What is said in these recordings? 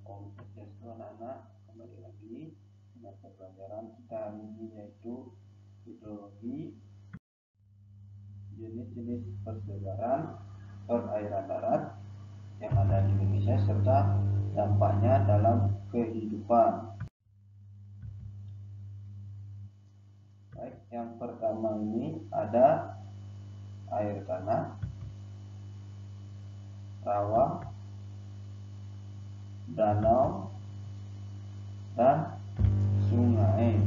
Om Swastiastu anak-anak, kembali lagi di mata pelajaran kita hari ini, yaitu hidrologi, jenis-jenis persebaran perairan darat yang ada di Indonesia serta dampaknya dalam kehidupan. Baik, yang pertama ini ada air tanah, rawa, danau, dan sungai.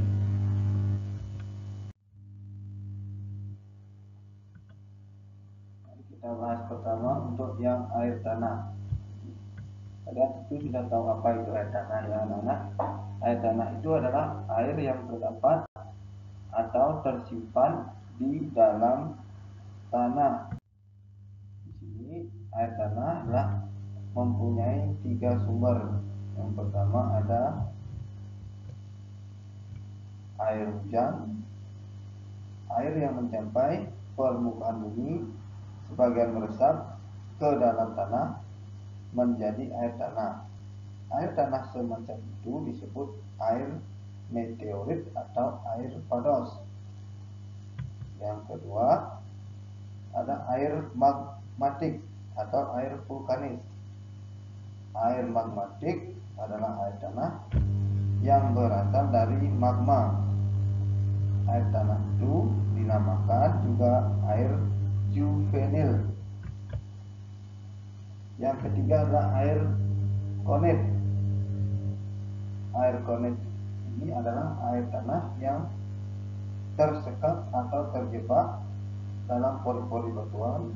Mari kita bahas pertama untuk yang air tanah. Kalian tentu sudah tahu apa itu air tanah ya anak-anak. Air tanah itu adalah air yang terdapat atau tersimpan di dalam tanah. Di sini air tanah adalah mempunyai 3 sumber. Yang pertama ada air hujan, air yang mencapai permukaan bumi, sebagian meresap ke dalam tanah menjadi air tanah. Air tanah semacam itu disebut air meteorit atau air pados. Yang kedua ada air magmatik atau air vulkanis. Air magmatik adalah air tanah yang berasal dari magma. Air tanah itu dinamakan juga air juvenil. Yang ketiga adalah air konet. Air konet ini adalah air tanah yang tersekat atau terjebak dalam pori-pori batuan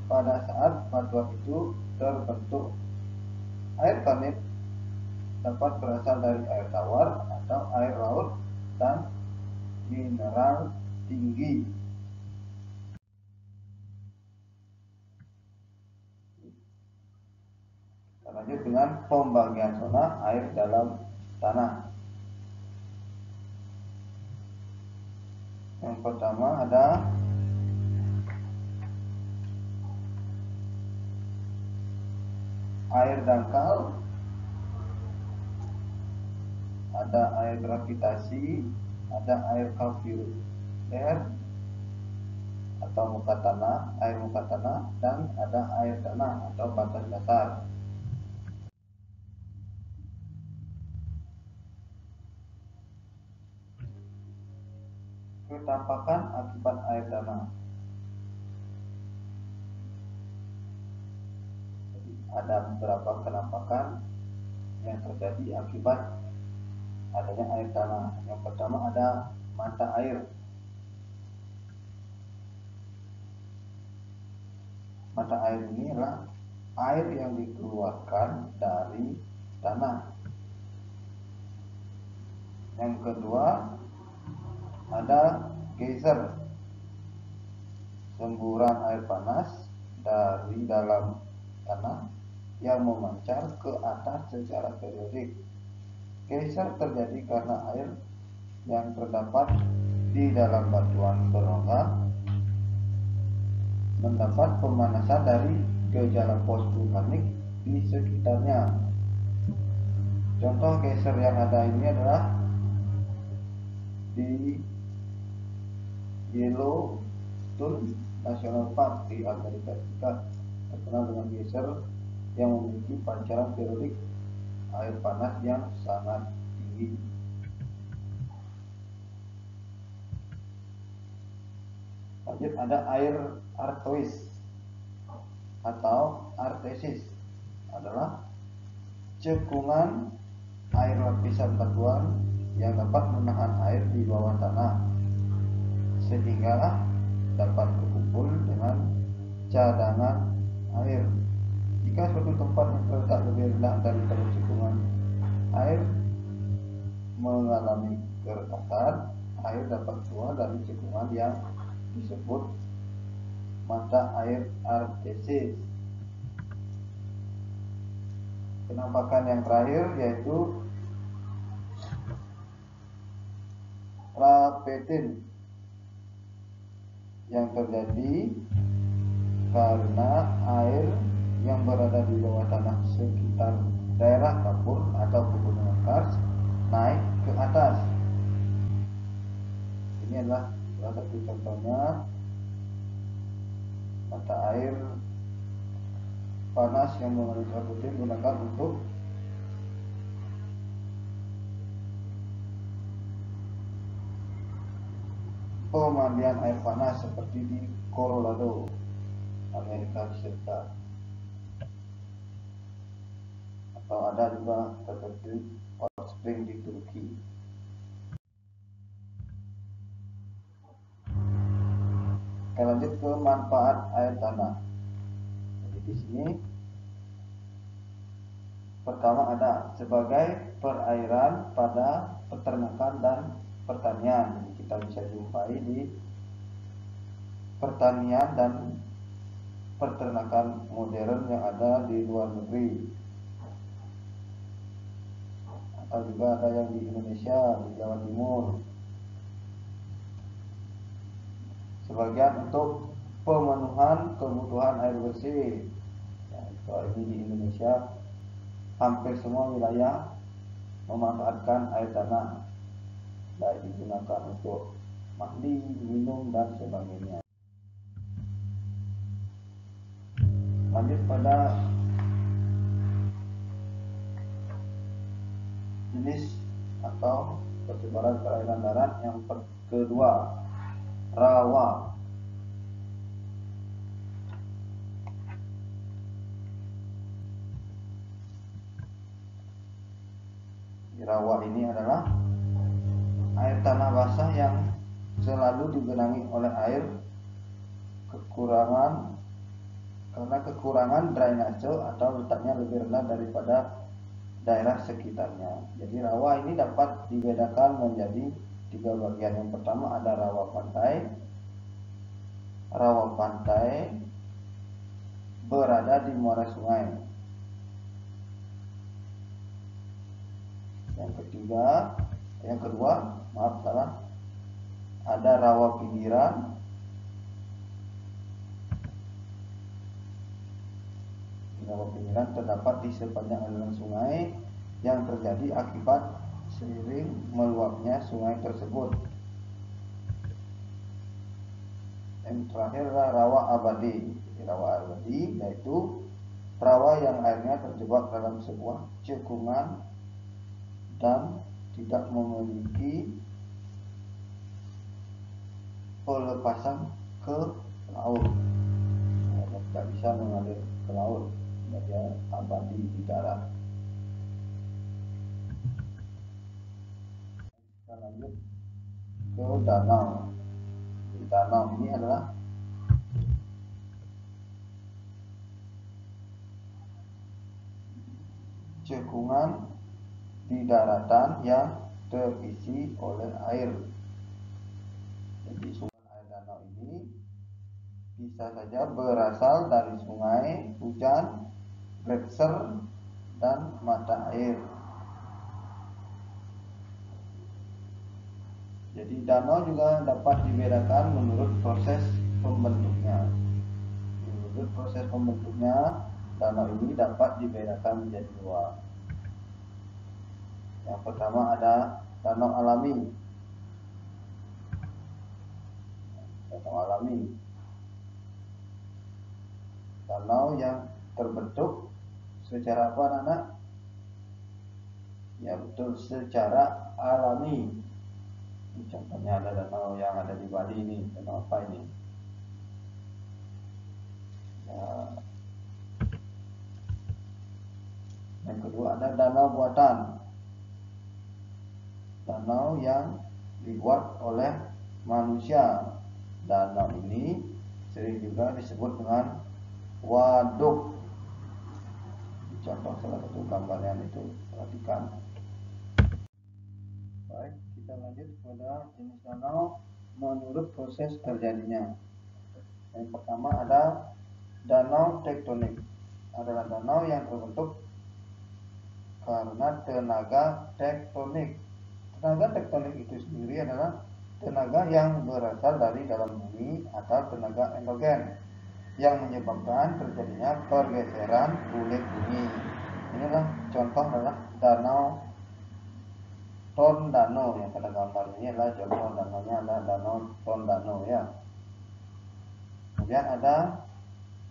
pada saat batuan itu terbentuk. Air konet dapat berasal dari air tawar atau air laut dan mineral tinggi. Kita lanjut dengan pembagian zona air dalam tanah. Yang pertama ada air dangkal, ada air gravitasi, ada air kalsium atau muka tanah, air muka tanah, dan ada air tanah atau batas datar. Kenampakan akibat air tanah. Jadi, ada beberapa kenampakan yang terjadi akibat adanya air tanah. Yang pertama ada mata air. Mata air ini adalah air yang dikeluarkan dari tanah. Yang kedua ada geyser, semburan air panas dari dalam tanah yang memancar ke atas secara periodik. Geyser terjadi karena air yang terdapat di dalam batuan berongga mendapat pemanasan dari gejala pos vulkanik di sekitarnya. Contoh geyser yang ada ini adalah di Yellowstone National Park di Amerika Serikat, terkenal dengan geyser yang memiliki pancaran periodik air panas yang sangat tinggi. Lanjut ada air artois atau artesis, adalah cekungan air lapisan batuan yang dapat menahan air di bawah tanah sehingga dapat berkumpul dengan cadangan air. Jika suatu tempat yang terletak lebih rendah daripada cekungan air mengalami keretakan, air dapat keluar dari cekungan yang disebut mata air artesis. Penampakan yang terakhir yaitu rapetin yang terjadi karena air yang berada di bawah tanah sekitar daerah kapur atau pegunungan kars naik ke atas. Ini adalah salah satu contohnya mata air panas yang mengandung air putih digunakan untuk pemandian air panas seperti di Colorado, Amerika Serikat. Atau ada juga seperti hot spring di Turki. Kita lanjut ke manfaat air tanah. Jadi di sini pertama ada sebagai perairan pada peternakan dan pertanian. Jadi kita bisa jumpai di pertanian dan peternakan modern yang ada di luar negeri. Atau juga ada yang di Indonesia, di Jawa Timur. Sebagian untuk pemenuhan kebutuhan air bersih. Ya, kalau ini di Indonesia hampir semua wilayah memanfaatkan air tanah, baik digunakan untuk mandi, minum, dan sebagainya. Lanjut pada jenis atau persebaran perairan darat yang kedua, rawa. Rawa ini adalah air tanah basah yang selalu digenangi oleh air karena kekurangan drainase atau letaknya lebih rendah daripada daerah sekitarnya. Jadi rawa ini dapat dibedakan menjadi 3 bagian. Yang pertama ada rawa pantai. Rawa pantai berada di muara sungai. Yang kedua, ada rawa pinggiran. Rawa pinggiran terdapat di sepanjang aliran sungai yang terjadi akibat seiring meluapnya sungai tersebut. Yang terakhir adalah rawa abadi. Rawa abadi yaitu rawa yang airnya terjebak dalam sebuah cekungan dan tidak memiliki pelepasan ke laut. Tidak bisa mengalir ke laut, dia abadi di darat. Kita lanjut ke danau. Danau ini adalah cekungan di daratan yang terisi oleh air. Jadi sumber air danau ini bisa saja berasal dari sungai, hujan, gletser, dan mata air. Jadi danau juga dapat dibedakan menurut proses pembentuknya. Menurut proses pembentuknya, danau ini dapat dibedakan menjadi 2. Yang pertama ada danau alami. Danau alami. Danau yang terbentuk secara apa, anak? Ya betul, secara alami. Contohnya ada danau yang ada di Bali ini. Danau apa ini? Ya. Yang kedua ada danau buatan. Danau yang dibuat oleh manusia. Danau ini sering juga disebut dengan waduk. Contoh salah satu gambarnya itu, perhatikan. Baik, kita lanjut pada jenis danau menurut proses terjadinya. Yang pertama ada danau tektonik. Adalah danau yang terbentuk karena tenaga tektonik. Tenaga tektonik itu sendiri adalah tenaga yang berasal dari dalam bumi atau tenaga endogen yang menyebabkan terjadinya pergeseran kulit bumi. Inilah contoh contoh adalah danau Tondano. Yang pada gambar ini adalah contoh danaunya adalah danau Tondano ya. Kemudian ada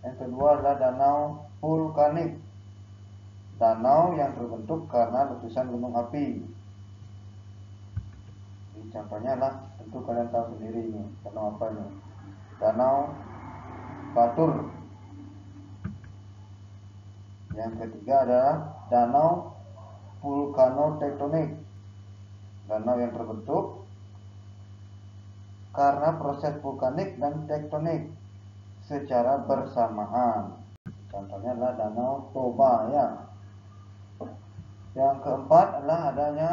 yang kedua adalah danau vulkanik, danau yang terbentuk karena letusan gunung api. Ini contohnya adalah, tentu kalian tahu sendiri ini danau apa ini, danau Batur. Yang ketiga adalah danau vulkanotektonik, danau yang terbentuk karena proses vulkanik dan tektonik secara bersamaan. Contohnya adalah danau Toba ya. Yang keempat adalah adanya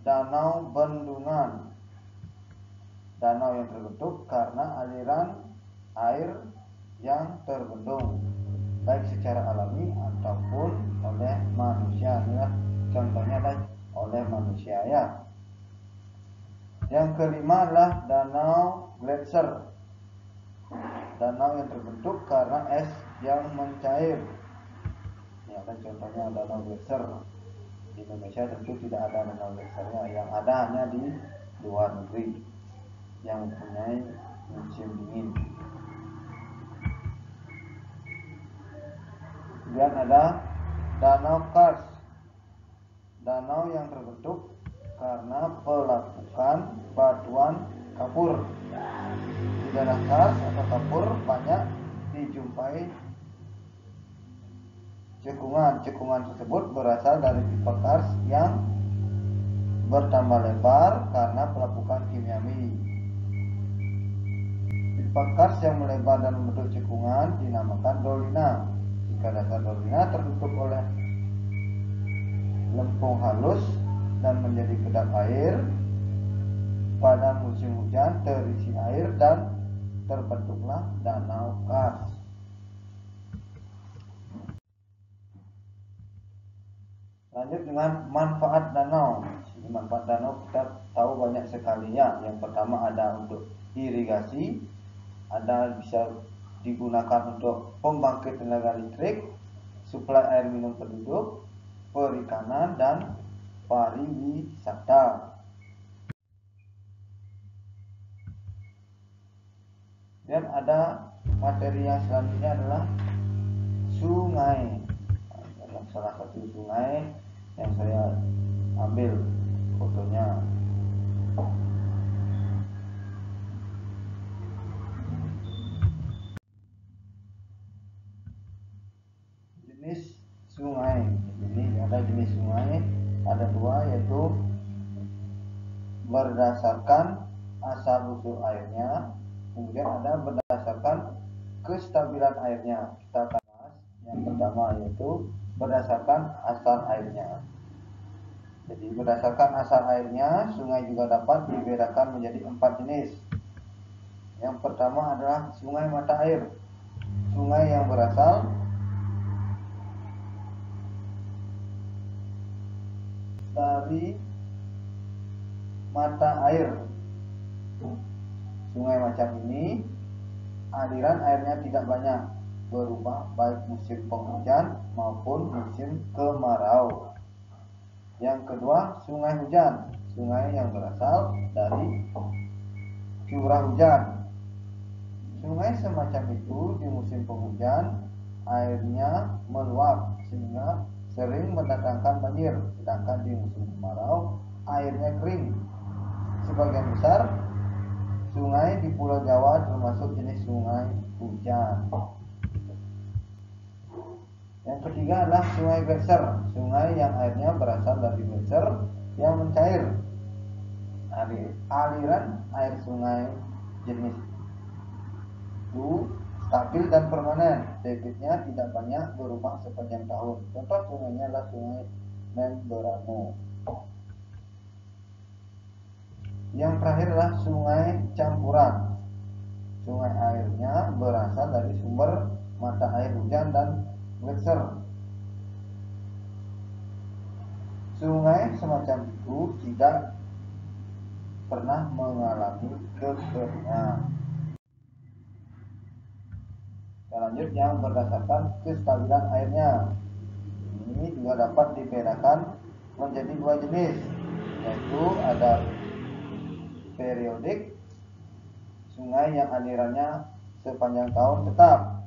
danau bendungan, danau yang terbentuk karena aliran air yang terbendung baik secara alami ataupun oleh manusia. Inilah contohnya adalah oleh manusia ya. Yang kelima adalah danau gletser, danau yang terbentuk karena es yang mencair. Ini ada contohnya danau gletser. Di Indonesia tentu tidak ada danau gletsernya, yang ada hanya di luar negeri yang mempunyai musim dingin. Kemudian ada danau Kars, danau yang terbentuk karena pelapukan batuan kapur. Di daerah Kars atau kapur banyak dijumpai cekungan. Cekungan tersebut berasal dari pipa Kars yang bertambah lebar karena pelapukan kimiawi. Pipa Kars yang melebar dan membentuk cekungan dinamakan dolina. Jika dasar dolina tertutup oleh lempung halus dan menjadi kedap air, pada musim hujan terisi air dan terbentuklah danau Kars. Lanjut dengan manfaat danau. Di manfaat danau kita tahu banyak sekali ya. Yang pertama ada untuk irigasi, ada bisa digunakan untuk pembangkit tenaga listrik, suplai air minum penduduk, perikanan, dan pariwisata. Dan ada materi yang selanjutnya adalah sungai. Dalam salah satu sungai yang saya ambil fotonya. Jenis sungai. Ini ada jenis sungai, ada dua, yaitu berdasarkan asal usul airnya, kemudian ada berdasarkan kestabilan airnya. Kita akan bahas yang pertama, yaitu berdasarkan asal airnya. Jadi berdasarkan asal airnya, sungai juga dapat dibedakan menjadi 4 jenis. Yang pertama adalah sungai mata air, sungai yang berasal dari mata air. Sungai macam ini aliran airnya tidak banyak berubah baik musim penghujan maupun musim kemarau. Yang kedua, sungai hujan, sungai yang berasal dari curah hujan. Sungai semacam itu di musim penghujan airnya meluap sehingga sering mendatangkan banjir, sedangkan di musim kemarau airnya kering. Sebagian besar sungai di Pulau Jawa termasuk jenis sungai hujan. Yang ketiga adalah sungai gletser, sungai yang airnya berasal dari gletser yang mencair. Aliran air sungai jenis itu stabil dan permanen, debitnya tidak banyak berubah sepanjang tahun. Contoh sungainya adalah sungai Membramo. Yang terakhir adalah sungai campuran. Sungai airnya berasal dari sumber mata air hujan dan gletser. Sungai semacam itu tidak pernah mengalami kekeringan. Kita lanjut yang berdasarkan kestabilan airnya. Ini juga dapat dibedakan menjadi dua jenis, yaitu ada periodik, sungai yang alirannya sepanjang tahun tetap.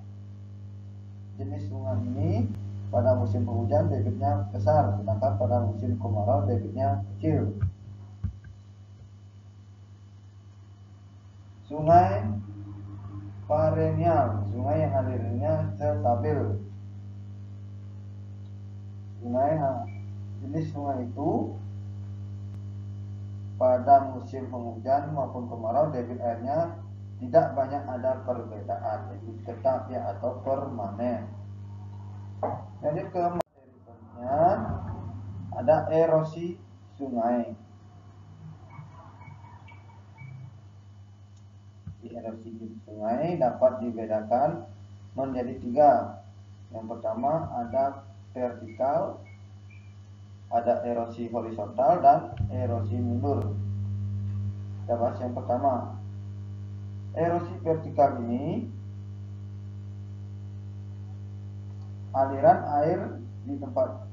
Jenis sungai ini pada musim penghujan debitnya besar, sedangkan pada musim kemarau debitnya kecil. Sungai perennial, sungai yang alirannya stabil. Jenis sungai itu pada musim penghujan maupun kemarau debit airnya tidak banyak ada perbedaan, jadi tetap ya atau permanen. Lanjut ke materi berikutnya, ada erosi sungai. Di erosi sungai dapat dibedakan menjadi tiga. Yang pertama ada vertikal, ada erosi horizontal, dan erosi mundur. Kita bahas yang pertama. Erosi vertikal ini aliran air di tempat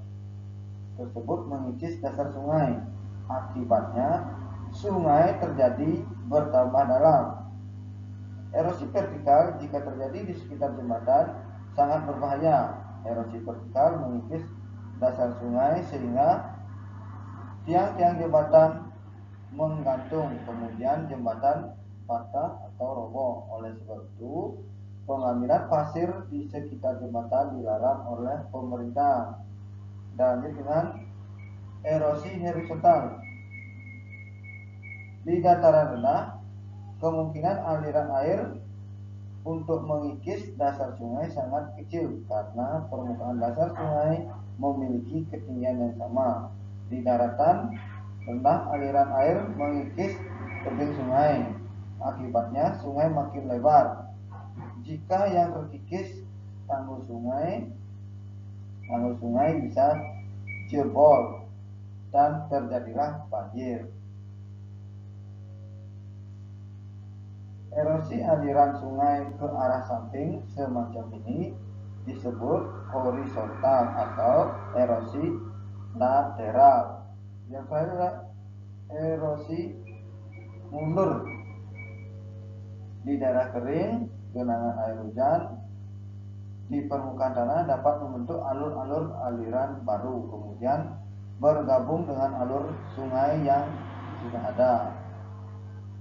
tersebut mengikis dasar sungai. Akibatnya sungai terjadi bertambah dalam. Erosi vertikal jika terjadi di sekitar jembatan sangat berbahaya. Erosi vertikal mengikis dasar sungai sehingga tiang-tiang jembatan menggantung, kemudian jembatan patah atau roboh. Oleh sebab itu, pengambilan pasir di sekitar jembatan dilarang oleh pemerintah. Dan dengan erosi horizontal, di dataran rendah, kemungkinan aliran air untuk mengikis dasar sungai sangat kecil karena permukaan dasar sungai memiliki ketinggian yang sama. Di daratan rendah, aliran air mengikis tebing sungai. Akibatnya sungai makin lebar. Jika yang terkikis tanggul sungai bisa jebol dan terjadilah banjir. Erosi aliran sungai ke arah samping semacam ini disebut horizontal atau erosi lateral. Yang terakhir adalah erosi mundur. Di daerah kering, genangan air hujan di permukaan tanah dapat membentuk alur-alur aliran baru, kemudian bergabung dengan alur sungai yang sudah ada.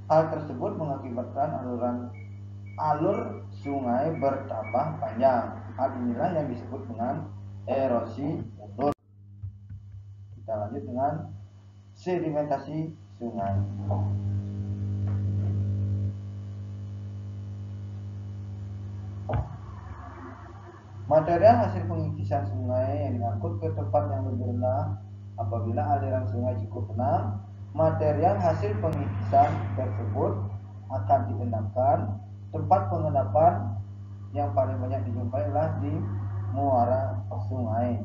Hal tersebut mengakibatkan alur sungai bertambah panjang. Hal inilah yang disebut dengan erosi mundur. Kita lanjut dengan sedimentasi sungai. Material hasil pengikisan sungai yang diangkut ke tempat yang lebih rendah. Apabila aliran sungai cukup tenang, material hasil pengikisan tersebut akan diendapkan. Tempat pengendapan yang paling banyak dijumpai adalah di muara sungai.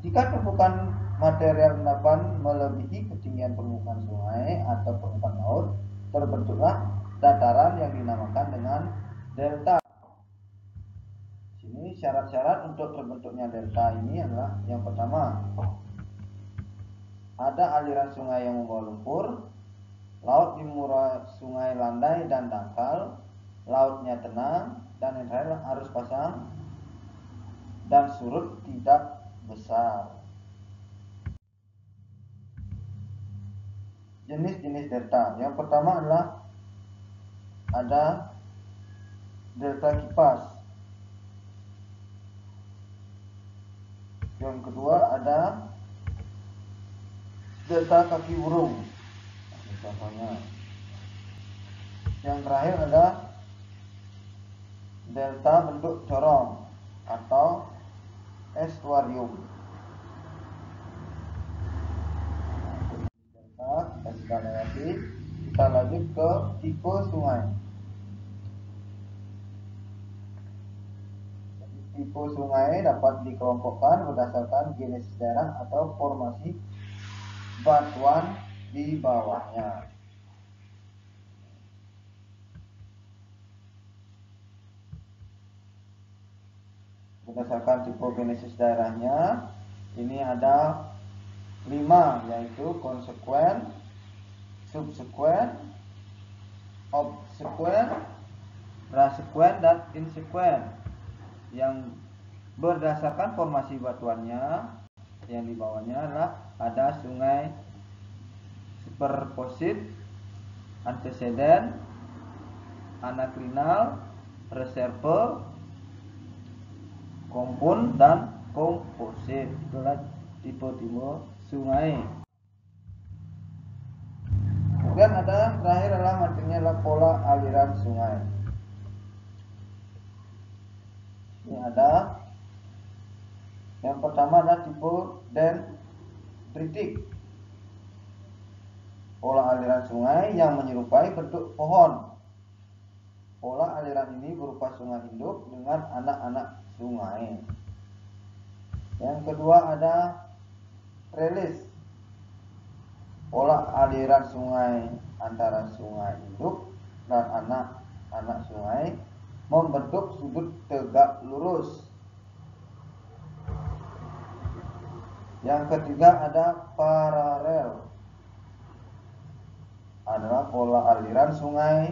Jika tumpukan material endapan melebihi ketinggian permukaan sungai atau permukaan laut, terbentuklah dataran yang dinamakan dengan delta. Ini syarat-syarat untuk terbentuknya delta ini adalah yang pertama, ada aliran sungai yang membawa lumpur, laut di muara sungai landai dan dangkal, lautnya tenang, dan yang terakhir arus pasang dan surut tidak besar. Jenis-jenis delta. Yang pertama adalah ada delta kipas. Yang kedua ada delta kaki burung. Contohnya. Yang terakhir ada delta bentuk corong atau estuarium. Delta kita sudah lewati. Kita lanjut ke tipe sungai. Tipe sungai dapat dikelompokkan berdasarkan jenis daerah atau formasi batuan di bawahnya. berdasarkan tipogenesis daerahnya ini ada 5, yaitu konsekuen, subsekuen, obsekuen, prasekuen, dan insekuen. Yang berdasarkan formasi batuannya yang di bawahnya adalah ada sungai superposit, anteseden, anaklinal, reserve, kompun, dan komposit. Itulah tipe-tipe sungai. Kemudian ada terakhir adalah materinya adalah pola aliran sungai. Ini ada yang pertama adalah tipe dendritik. Pola aliran sungai yang menyerupai bentuk pohon. Pola aliran ini berupa sungai induk dengan anak-anak sungai. Yang kedua ada trellis. Pola aliran sungai antara sungai induk dan anak-anak sungai membentuk sudut tegak lurus. Yang ketiga ada paralel. Adalah pola aliran sungai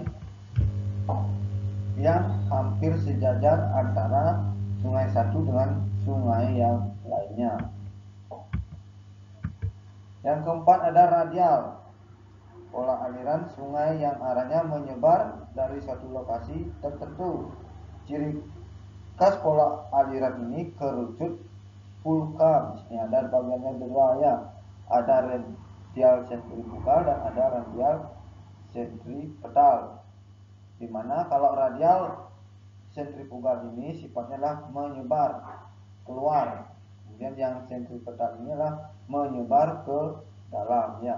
yang hampir sejajar antara sungai satu dengan sungai yang lainnya. Yang keempat ada radial. Pola aliran sungai yang arahnya menyebar dari satu lokasi tertentu. Ciri khas pola aliran ini kerucut vulkan. Di sini ada bagiannya dua ya. Ada radial sentrifugal dan ada radial sentripetal. Dimana kalau radial sentrifugal ini sifatnya adalah menyebar keluar. Kemudian yang sentripetal ini adalah menyebar ke dalam ya.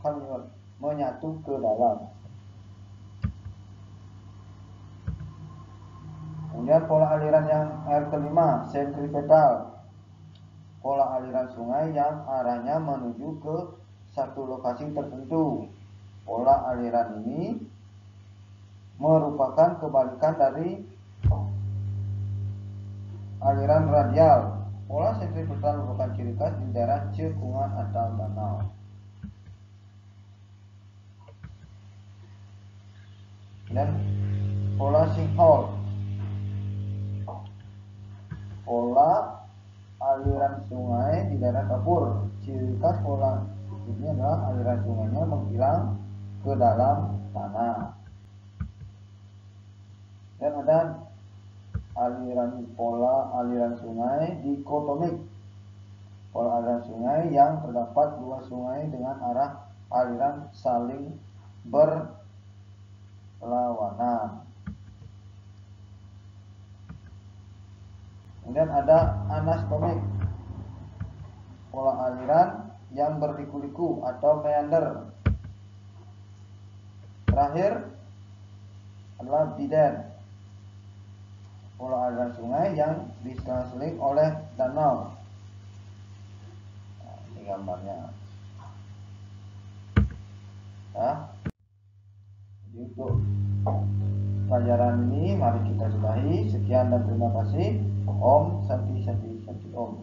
Kan menyatu ke dalam. Kemudian pola aliran yang kelima, sentripetal. Pola aliran sungai yang arahnya menuju ke satu lokasi tertentu. Pola aliran ini merupakan kebalikan dari aliran radial. Pola sentripetal merupakan ciri khas di daerah cekungan atau danau. Dan pola sinkhole. Pola aliran sungai di daerah kapur. Ciri khas pola ini adalah aliran sungainya menghilang ke dalam tanah. Dan ada pola aliran sungai dikotomik. Pola aliran sungai yang terdapat dua sungai dengan arah aliran saling berlawanan. Kemudian ada anastomik. Pola aliran yang berliku-liku atau meander. Terakhir adalah biden. Pola aliran sungai yang diseling oleh danau. Nah, ini gambarnya. Nah, jadi untuk pelajaran ini mari kita sudahi. Sekian dan terima kasih. Om Santi Santi Santi Om.